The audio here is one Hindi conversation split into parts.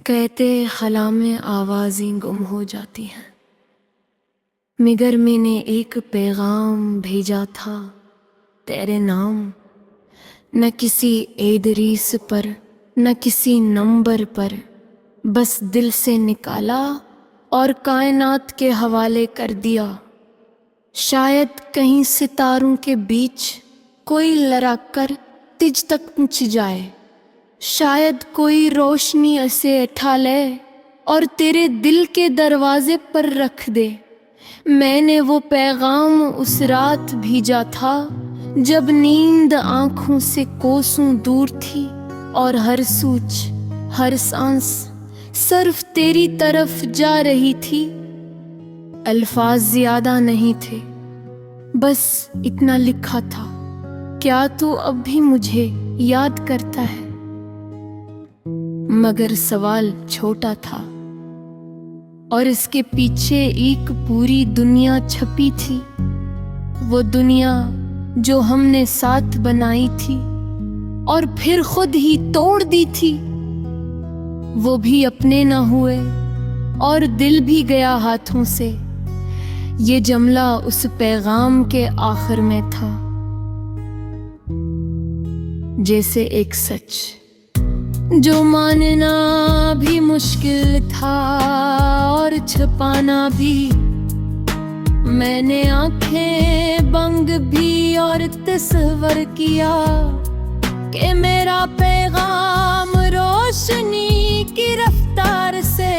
कहते खला में आवाज़ें गुम हो जाती हैं, मगर मैंने एक पैगाम भेजा था तेरे नाम। न किसी एड्रेस पर, न किसी नंबर पर, बस दिल से निकाला और कायनात के हवाले कर दिया। शायद कहीं सितारों के बीच कोई लड़क कर तुझ तक पहुँच जाए, शायद कोई रोशनी ऐसे उठा ले और तेरे दिल के दरवाजे पर रख दे। मैंने वो पैगाम उस रात भेजा था जब नींद आंखों से कोसों दूर थी और हर सोच, हर सांस सिर्फ तेरी तरफ जा रही थी। अल्फाज ज्यादा नहीं थे, बस इतना लिखा था, क्या तू अब भी मुझे याद करता है? मगर सवाल छोटा था और इसके पीछे एक पूरी दुनिया छपी थी। वो दुनिया जो हमने साथ बनाई थी और फिर खुद ही तोड़ दी थी। वो भी अपने न हुए और दिल भी गया हाथों से। ये जुमला उस पैगाम के आखिर में था, जैसे एक सच जो मानना भी मुश्किल था और छुपाना भी। मैंने आंखें बंद भी और तस्वर किया कि मेरा पैगाम रोशनी की रफ्तार से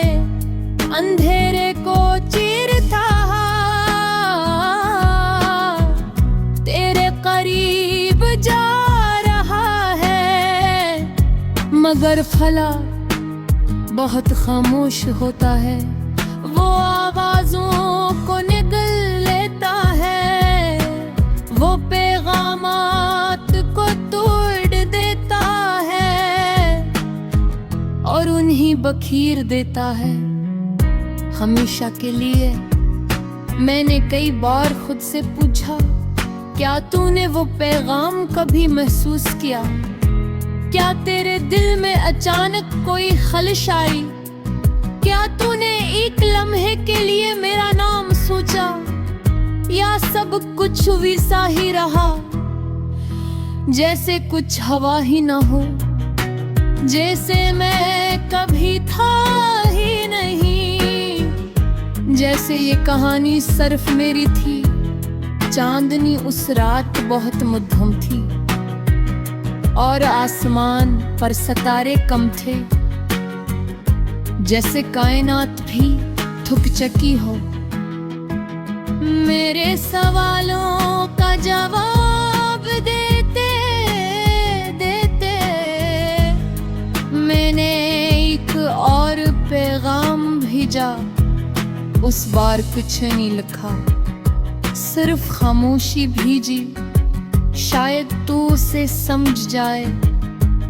अंधेरे को चीरता तेरे करीब जा रहा है। मगर फला बहुत खामोश होता है, वो आवाजों को निगल लेता है, वो पैगामात को तोड़ देता है और उन्हीं बखीर देता है हमेशा के लिए। मैंने कई बार खुद से पूछा, क्या तूने वो पैगाम कभी महसूस किया? क्या तेरे दिल में अचानक कोई खलिश आई? क्या तूने एक लम्हे के लिए मेरा नाम सोचा, या सब कुछ वैसा ही रहा जैसे कुछ हवा ही ना हो, जैसे मैं कभी था ही नहीं, जैसे ये कहानी सिर्फ मेरी थी। चांदनी उस रात बहुत मध्यम थी और आसमान पर सितारे कम थे, जैसे कायनात भी थक चकी हो। मेरे सवालों का जवाब देते देते मैंने एक और पैगाम भेजा। उस बार कुछ नहीं लिखा, सिर्फ खामोशी भेजी, शायद तू उसे समझ जाए,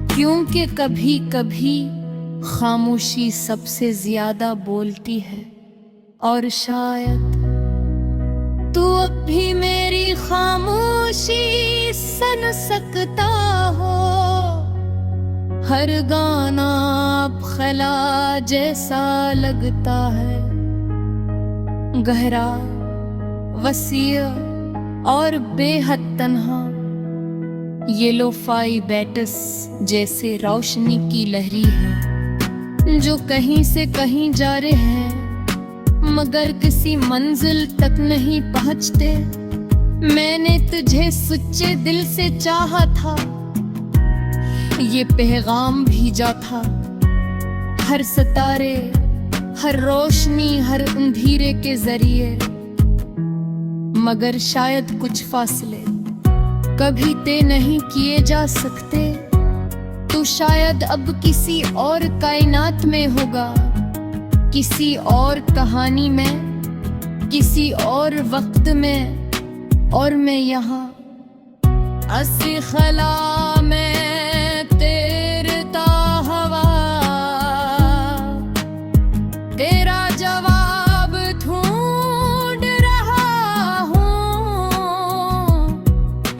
क्योंकि कभी कभी खामोशी सबसे ज्यादा बोलती है। और शायद तू अब भी मेरी खामोशी सुन सकता हो। हर गाना अब खला जैसा लगता है, गहरा, वसीअ और बेहद तन्हा। ये लोफाई बैटस जैसे रोशनी की लहरी है जो कहीं से कहीं जा रहे हैं मगर किसी मंजिल तक नहीं पहुंचते। मैंने तुझे सच्चे दिल से चाहा था, ये पैगाम भेजा था। हर सितारे, हर रोशनी, हर अंधेरे के जरिए, मगर शायद कुछ फासले कभी तय नहीं किए जा सकते। तो शायद अब किसी और कायनात में होगा, किसी और कहानी में, किसी और वक्त में, और मैं यहाँ असी खला में तैरता हवा। तेरा जवाब ढूंढ रहा हूँ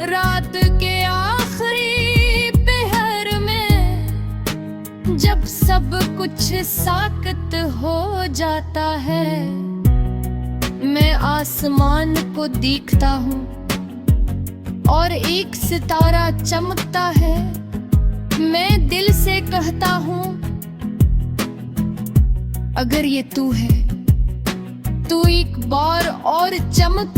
रात के आखिरी पहर में, जब सब कुछ साकत हो जाता है। मैं आसमान को देखता हूँ और एक सितारा चमकता है। मैं दिल से कहता हूँ, अगर ये तू है तो एक बार और चमक।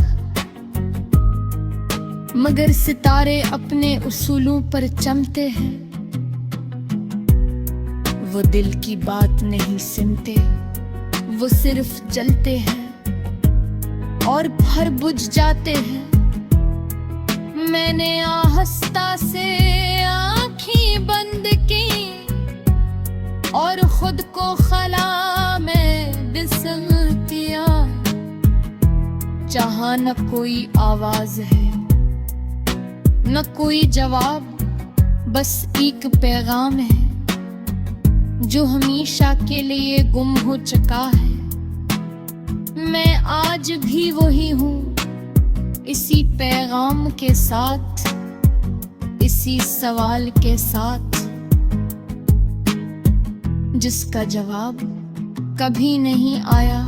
मगर सितारे अपने उसूलों पर चमकते हैं। वो दिल की बात नहीं सुनते, वो सिर्फ जलते हैं और फिर बुझ जाते हैं। मैंने आहिस्ता से आँखें बंद की और खुद को खला में बिसर दिया। जहाँ न कोई आवाज है न कोई जवाब, बस एक पैगाम है जो हमेशा के लिए गुम हो चुका है। मैं आज भी वही हूँ, इसी पैगाम के साथ, इसी सवाल के साथ, जिसका जवाब कभी नहीं आया।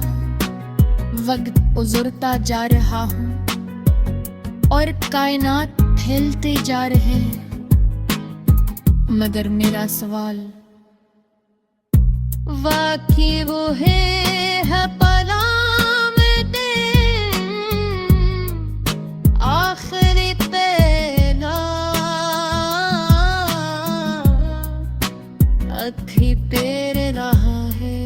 वक्त गुजरता जा रहा हूँ और कायनात फैलते जा रहे हैं, मगर मेरा सवाल वाकई वो है पलामते आखिरी पहला अखी तेरे रहा है।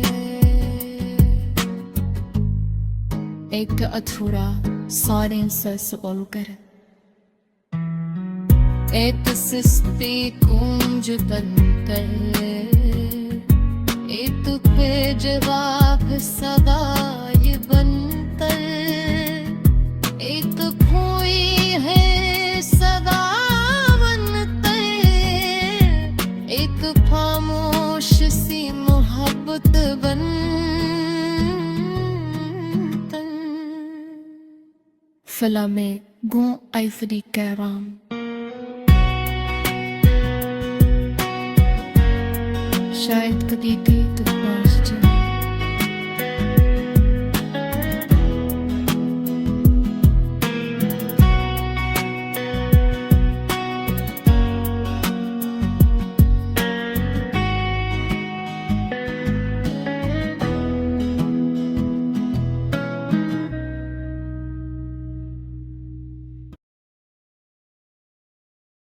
एक अधूरा सारे से सवाल कर एक सिस्ते कुंज बनकर, एक पे जवाब सवाल बनकर, एक कोई है सदा बनकर, एक खामोश सी मोहब्बत बनकर। फिल्म गो आइफरी कैराम। शायद कभी भी